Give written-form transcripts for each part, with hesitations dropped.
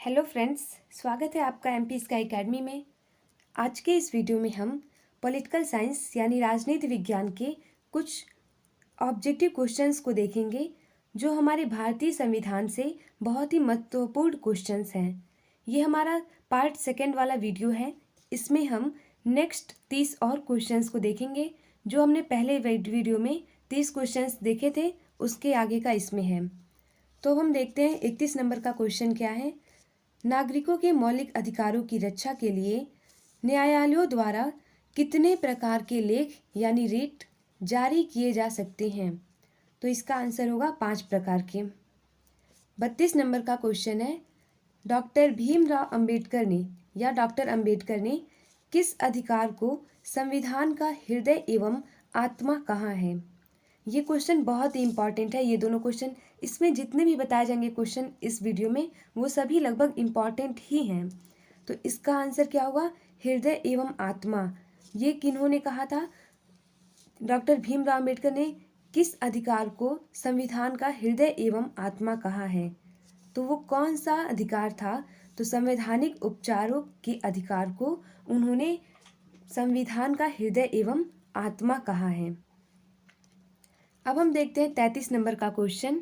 Hello friends, स्वागत है आपका एमपी स्काई एकेडमी में। आज के इस वीडियो में हम पॉलिटिकल साइंस यानी राजनीति विज्ञान के कुछ ऑब्जेक्टिव क्वेश्चंस को देखेंगे जो हमारे भारतीय संविधान से बहुत ही महत्वपूर्ण क्वेश्चंस हैं। ये हमारा पार्ट सेकंड वाला वीडियो है। इसमें हम नेक्स्ट 30 और क्वेश्चंस को देखेंगे। जो हमने पहले वीडियो में 30 क्वेश्चंस देखे थे उसके आगे का इसमें है। तो हम देखते हैं 31 नंबर का क्वेश्चन क्या है। नागरिकों के मौलिक अधिकारों की रक्षा के लिए न्यायालयों द्वारा कितने प्रकार के लेख यानी रिट जारी किए जा सकते हैं? तो इसका आंसर होगा 5 प्रकार के। 32 नंबर का क्वेश्चन है, डॉक्टर भीमराव अंबेडकर ने डॉक्टर अंबेडकर ने किस अधिकार को संविधान का हृदय एवं आत्मा कहा है? ये क्वेश्चन बहुत ही इंपॉर्टेंट है। ये दोनों क्वेश्चन, इसमें जितने भी बताए जाएंगे क्वेश्चन इस वीडियो में, वो सभी लगभग इम्पॉर्टेंट ही हैं। तो इसका आंसर क्या होगा? हृदय एवं आत्मा। ये किन्होंने कहा था? डॉक्टर भीमराव अम्बेडकर ने किस अधिकार को संविधान का हृदय एवं आत्मा कहा है? तो वो कौन सा अधिकार था? तो संवैधानिक उपचारों के अधिकार को उन्होंने संविधान का हृदय एवं आत्मा कहा है। अब हम देखते हैं 33 नंबर का क्वेश्चन,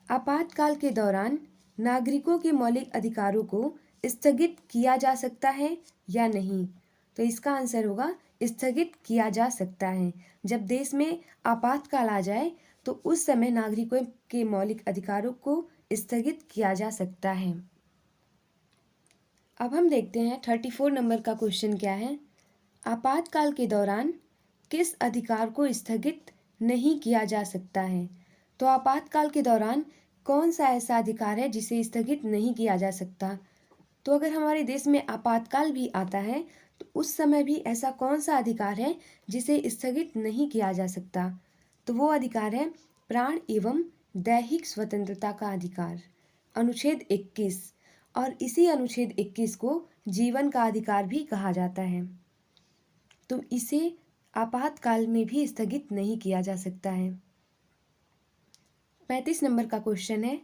आपातकाल के दौरान नागरिकों के मौलिक अधिकारों को स्थगित किया जा सकता है या नहीं? तो इसका आंसर होगा स्थगित किया जा सकता है। जब देश में आपातकाल आ जाए तो उस समय नागरिकों के मौलिक अधिकारों को स्थगित किया जा सकता है। अब हम देखते हैं 34 नंबर का क्वेश्चन क्या है, आपातकाल के दौरान किस अधिकार को स्थगित नहीं किया जा सकता है? तो आपातकाल के दौरान कौन सा ऐसा अधिकार है जिसे स्थगित नहीं किया जा सकता? तो अगर हमारे देश में आपातकाल भी आता है तो उस समय भी ऐसा कौन सा अधिकार है जिसे स्थगित नहीं किया जा सकता? तो वो अधिकार है प्राण एवं दैहिक स्वतंत्रता का अधिकार, अनुच्छेद 21। और इसी अनुच्छेद 21 को जीवन का अधिकार भी कहा जाता है। तो इसे आपातकाल में भी स्थगित नहीं किया जा सकता है। 35 नंबर का क्वेश्चन है,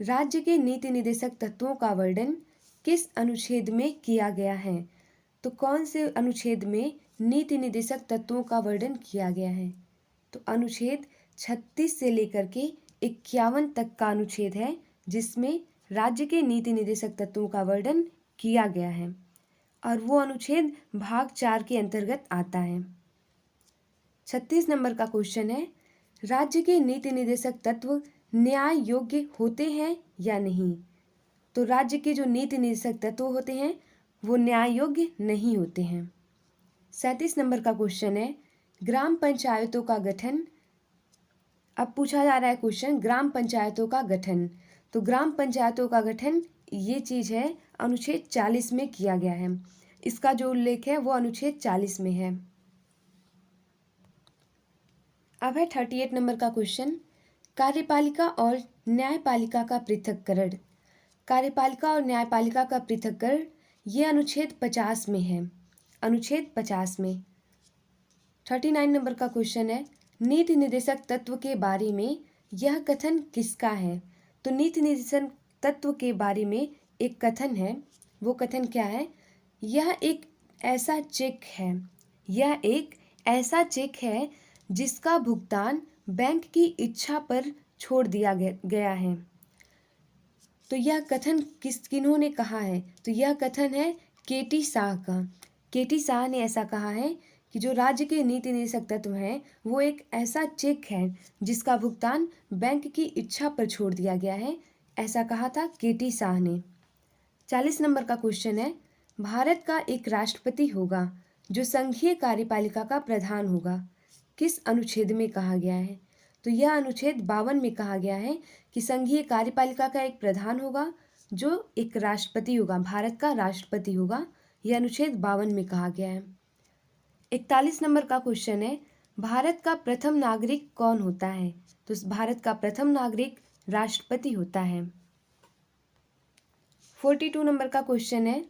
राज्य के नीति निर्देशक तत्वों का वर्णन किस अनुच्छेद में किया गया है? तो कौन से अनुच्छेद में नीति निर्देशक तत्वों का वर्णन किया गया है? तो अनुच्छेद 36 से लेकर के 51 तक का अनुच्छेद है जिसमें राज्य के नीति निर्देशक तत्वों का वर्णन किया गया है और वो अनुच्छेद भाग 4 के अंतर्गत आता है। 36 नंबर का क्वेश्चन है, राज्य के नीति निर्देशक तत्व न्याय योग्य होते हैं या नहीं? तो राज्य के जो नीति निर्देशक तत्व होते हैं वो न्याय योग्य नहीं होते हैं। 37 नंबर का क्वेश्चन है, ग्राम पंचायतों का गठन। अब पूछा जा रहा है क्वेश्चन, ग्राम पंचायतों का गठन। तो ग्राम पंचायतों का गठन ये चीज़ है अनुच्छेद 40 में किया गया है। इसका जो उल्लेख है वो अनुच्छेद 40 में है। अब है 38 नंबर का क्वेश्चन, कार्यपालिका और न्यायपालिका का पृथक्करण। कार्यपालिका और न्यायपालिका का पृथक्करण ये अनुच्छेद 50 में है, अनुच्छेद 50 में। 39 नंबर का क्वेश्चन है, नीति निर्देशक तत्व के बारे में यह कथन किसका है? तो नीति निर्देशक तत्व के बारे में एक कथन है, वो कथन क्या है? यह एक ऐसा चेक है, यह एक ऐसा चेक है जिसका भुगतान बैंक की इच्छा पर छोड़ दिया गया है। तो यह कथन किन्होंने कहा है? तो यह कथन है केटी शाह का। केटी शाह ने ऐसा कहा है कि जो राज्य के नीति निर्देशक तत्व हैं वो एक ऐसा चेक है जिसका भुगतान बैंक की इच्छा पर छोड़ दिया गया है, ऐसा कहा था केटी शाह ने। 40 नंबर का क्वेश्चन है, भारत का एक राष्ट्रपति होगा जो संघीय कार्यपालिका का प्रधान होगा, किस अनुच्छेद में कहा गया है? तो यह अनुच्छेद 52 में कहा गया है कि संघीय कार्यपालिका का एक प्रधान होगा जो एक राष्ट्रपति होगा, भारत का राष्ट्रपति होगा। यह अनुच्छेद 52 में कहा गया है। 41 नंबर का क्वेश्चन है, भारत का प्रथम नागरिक कौन होता है? तो भारत का प्रथम नागरिक राष्ट्रपति होता है। 42 नंबर का क्वेश्चन है,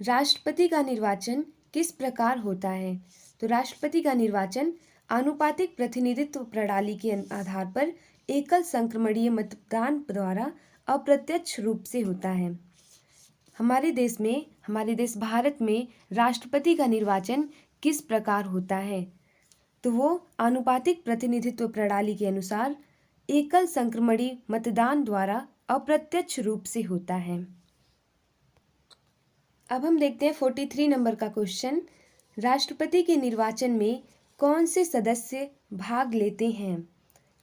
राष्ट्रपति का निर्वाचन किस प्रकार होता है? तो राष्ट्रपति का निर्वाचन आनुपातिक प्रतिनिधित्व प्रणाली के आधार पर एकल संक्रमणीय मतदान द्वारा अप्रत्यक्ष रूप से होता है। हमारे देश भारत में राष्ट्रपति का निर्वाचन किस प्रकार होता है? तो वो आनुपातिक प्रतिनिधित्व प्रणाली के अनुसार एकल संक्रमणीय मतदान द्वारा अप्रत्यक्ष रूप से होता है। अब हम देखते हैं 43 नंबर का क्वेश्चन। राष्ट्रपति के निर्वाचन में कौन से सदस्य भाग लेते हैं?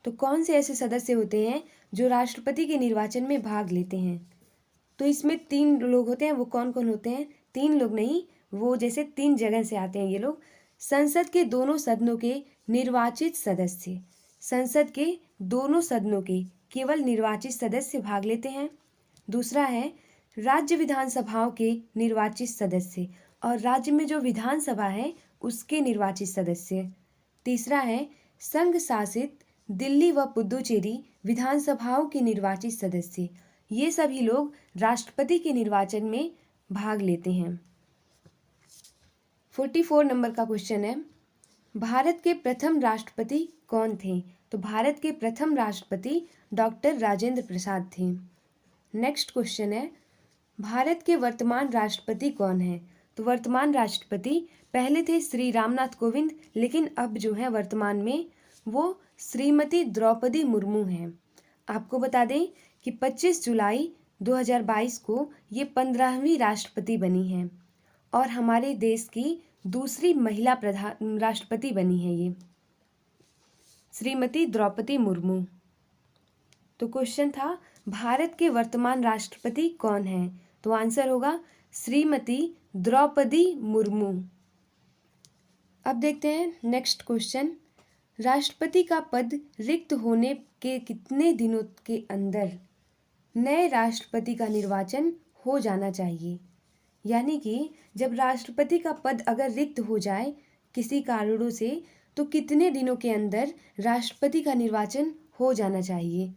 तो कौन से ऐसे सदस्य होते हैं जो राष्ट्रपति के निर्वाचन में भाग लेते हैं? तो इसमें 3 लोग होते हैं। वो कौन कौन होते हैं? 3 लोग नहीं, वो जैसे 3 जगह से आते हैं ये लोग। संसद के दोनों सदनों के निर्वाचित सदस्य, संसद के दोनों सदनों के केवल निर्वाचित सदस्य भाग लेते हैं। दूसरा है राज्य विधानसभाओं के निर्वाचित सदस्य और राज्य में जो विधानसभा है उसके निर्वाचित सदस्य। तीसरा है संघ शासित दिल्ली व पुदुचेरी विधानसभाओं के निर्वाचित सदस्य। ये सभी लोग राष्ट्रपति के निर्वाचन में भाग लेते हैं। 44 नंबर का क्वेश्चन है, भारत के प्रथम राष्ट्रपति कौन थे? तो भारत के प्रथम राष्ट्रपति डॉक्टर राजेंद्र प्रसाद थे। नेक्स्ट क्वेश्चन है, भारत के वर्तमान राष्ट्रपति कौन है? तो वर्तमान राष्ट्रपति पहले थे श्री रामनाथ कोविंद, लेकिन अब जो है वर्तमान में वो श्रीमती द्रौपदी मुर्मू हैं। आपको बता दें कि 25 जुलाई 2022 को ये 15वीं राष्ट्रपति बनी हैं और हमारे देश की दूसरी महिला प्रधान राष्ट्रपति बनी है ये श्रीमती द्रौपदी मुर्मू। तो क्वेश्चन था भारत के वर्तमान राष्ट्रपति कौन है? तो आंसर होगा श्रीमती द्रौपदी मुर्मू। अब देखते हैं नेक्स्ट क्वेश्चन, राष्ट्रपति का पद रिक्त होने के कितने दिनों के अंदर नए राष्ट्रपति का निर्वाचन हो जाना चाहिए? यानी कि जब राष्ट्रपति का पद अगर रिक्त हो जाए किसी कारणों से, तो कितने दिनों के अंदर राष्ट्रपति का निर्वाचन हो जाना चाहिए?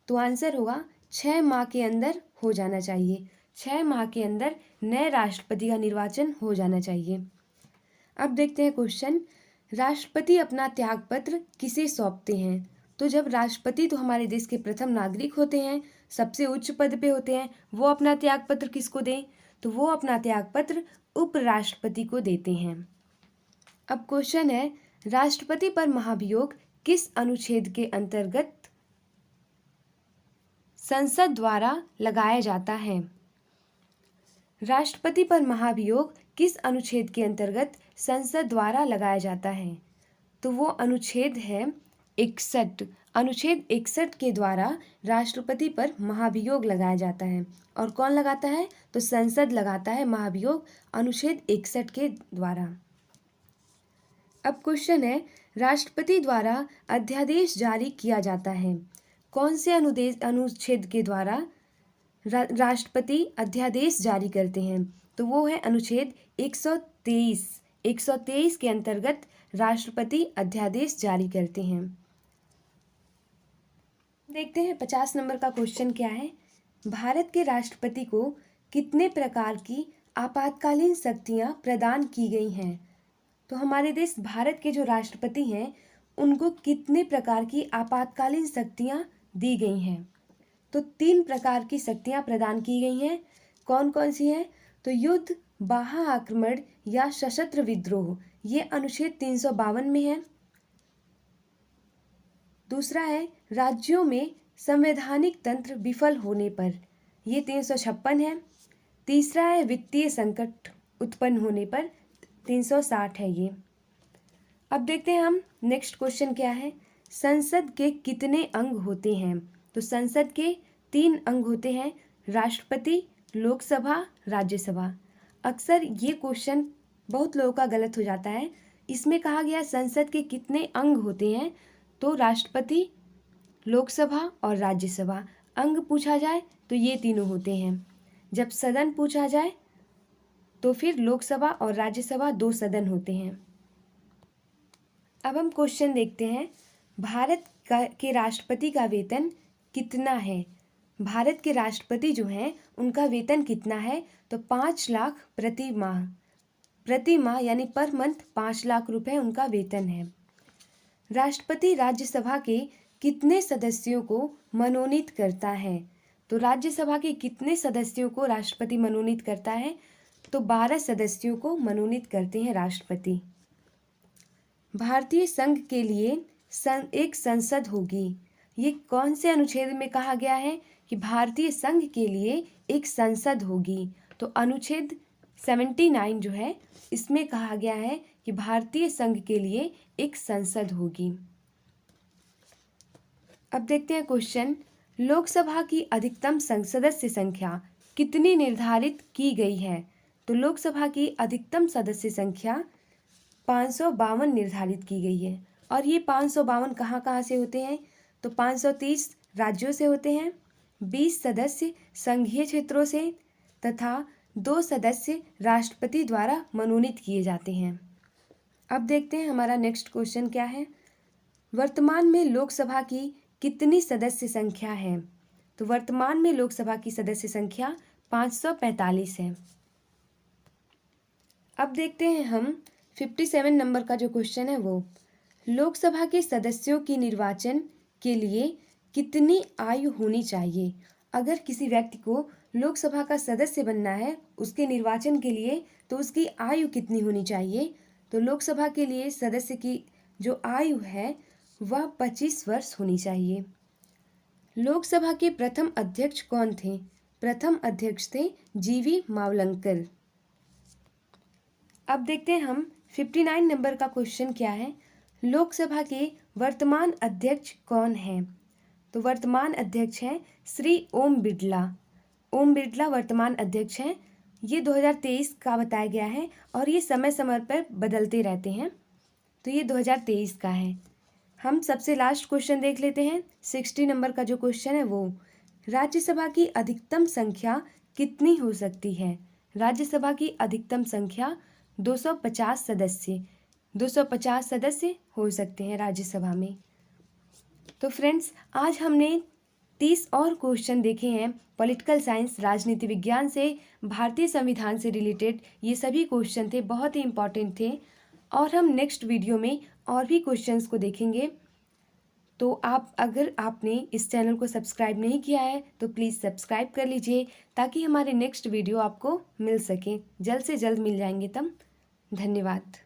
तो आंसर होगा 6 माह के अंदर हो जाना चाहिए। 6 माह के अंदर नए राष्ट्रपति का निर्वाचन हो जाना चाहिए। अब देखते हैं क्वेश्चन, राष्ट्रपति अपना त्यागपत्र किसे सौंपते हैं? तो जब राष्ट्रपति तो हमारे देश के प्रथम नागरिक होते हैं, सबसे उच्च पद पे होते हैं, वो अपना त्यागपत्र किसको दें? तो वो अपना त्यागपत्र उपराष्ट्रपति को देते हैं। अब क्वेश्चन है, राष्ट्रपति पर महाभियोग किस अनुच्छेद के अंतर्गत संसद द्वारा लगाया जाता है? राष्ट्रपति पर महाभियोग किस अनुच्छेद के अंतर्गत संसद द्वारा लगाया जाता है? तो वो अनुच्छेद है 61। अनुच्छेद 61 के द्वारा राष्ट्रपति पर महाभियोग लगाया जाता है। और कौन लगाता है? तो संसद लगाता है महाभियोग अनुच्छेद 61 के द्वारा। अब क्वेश्चन है, राष्ट्रपति द्वारा अध्यादेश जारी किया जाता है, कौन से अनुच्छेद के द्वारा राष्ट्रपति अध्यादेश जारी करते हैं? तो वो है अनुच्छेद 123। 123 के अंतर्गत राष्ट्रपति अध्यादेश जारी करते हैं। देखते हैं 50 नंबर का क्वेश्चन क्या है, भारत के राष्ट्रपति को कितने प्रकार की आपातकालीन शक्तियां प्रदान की गई हैं? तो हमारे देश भारत के जो राष्ट्रपति हैं उनको कितने प्रकार की आपातकालीन शक्तियां दी गई हैं? तो 3 प्रकार की शक्तियां प्रदान की गई हैं। कौन कौन सी हैं? तो युद्ध, बाह्य आक्रमण या सशस्त्र विद्रोह, ये अनुच्छेद 352 में है। दूसरा है राज्यों में संवैधानिक तंत्र विफल होने पर, ये 356 है। तीसरा है वित्तीय संकट उत्पन्न होने पर, 360 है ये। अब देखते हैं हम नेक्स्ट क्वेश्चन क्या है, संसद के कितने अंग होते हैं? तो संसद के 3 अंग होते हैं, राष्ट्रपति, लोकसभा, राज्यसभा। अक्सर ये क्वेश्चन बहुत लोगों का गलत हो जाता है। इसमें कहा गया संसद के कितने अंग होते हैं, तो राष्ट्रपति, लोकसभा और राज्यसभा। अंग पूछा जाए तो ये तीनों होते हैं। जब सदन पूछा जाए तो फिर लोकसभा और राज्यसभा 2 सदन होते हैं। अब हम क्वेश्चन देखते हैं, भारत के राष्ट्रपति का वेतन कितना है? भारत के राष्ट्रपति जो हैं उनका वेतन कितना है? तो 5 लाख प्रति माह। प्रति माह यानी पर मंथ 5 लाख रुपए उनका वेतन है। राष्ट्रपति राज्यसभा के कितने सदस्यों को मनोनीत करता है? तो राज्यसभा के कितने सदस्यों को राष्ट्रपति मनोनीत करता है? तो 12 सदस्यों को मनोनीत करते हैं राष्ट्रपति। भारतीय संघ के लिए एक संसद होगी। ये कौन से अनुच्छेद में कहा गया है कि भारतीय संघ के लिए एक संसद होगी? तो अनुच्छेद 79 जो है इसमें कहा गया है कि भारतीय संघ के लिए एक संसद होगी। अब देखते हैं क्वेश्चन, लोकसभा की अधिकतम सदस्य संख्या कितनी निर्धारित की गई है? तो लोकसभा की अधिकतम सदस्य संख्या 552 निर्धारित की गई है। और ये 552 कहाँ से होते हैं? तो 530 राज्यों से होते हैं, 20 सदस्य संघीय क्षेत्रों से तथा 2 सदस्य राष्ट्रपति द्वारा मनोनीत किए जाते हैं। अब देखते हैं हमारा नेक्स्ट क्वेश्चन क्या है। वर्तमान में लोकसभा की कितनी सदस्य संख्या है? तो वर्तमान में लोकसभा की सदस्य संख्या 545 है। अब देखते हैं हम 57 नंबर का जो क्वेश्चन है वो, लोकसभा के सदस्यों की निर्वाचन के लिए कितनी आयु होनी चाहिए? अगर किसी व्यक्ति को लोकसभा का सदस्य बनना है उसके निर्वाचन के लिए, तो उसकी आयु कितनी होनी चाहिए? तो लोकसभा के लिए सदस्य की जो आयु है वह 25 वर्ष होनी चाहिए। लोकसभा के प्रथम अध्यक्ष कौन थे? प्रथम अध्यक्ष थे जीवी मावलंकर। अब देखते हैं हम 59 नंबर का क्वेश्चन क्या है, लोकसभा के वर्तमान अध्यक्ष कौन हैं? तो वर्तमान अध्यक्ष हैं श्री ओम बिरला। ओम बिरला वर्तमान अध्यक्ष हैं। ये 2023 का बताया गया है और ये समय समय पर बदलते रहते हैं, तो ये 2023 का है। हम सबसे लास्ट क्वेश्चन देख लेते हैं। 60 नंबर का जो क्वेश्चन है वो, राज्यसभा की अधिकतम संख्या कितनी हो सकती है? राज्यसभा की अधिकतम संख्या 250 सदस्य हो सकते हैं राज्यसभा में। तो फ्रेंड्स, आज हमने 30 और क्वेश्चन देखे हैं पॉलिटिकल साइंस राजनीति विज्ञान से, भारतीय संविधान से रिलेटेड। ये सभी क्वेश्चन थे, बहुत ही इम्पॉर्टेंट थे। और हम नेक्स्ट वीडियो में और भी क्वेश्चंस को देखेंगे। तो अगर आपने इस चैनल को सब्सक्राइब नहीं किया है तो प्लीज़ सब्सक्राइब कर लीजिए, ताकि हमारे नेक्स्ट वीडियो आपको मिल सके, जल्द से जल्द मिल जाएंगे तब। धन्यवाद।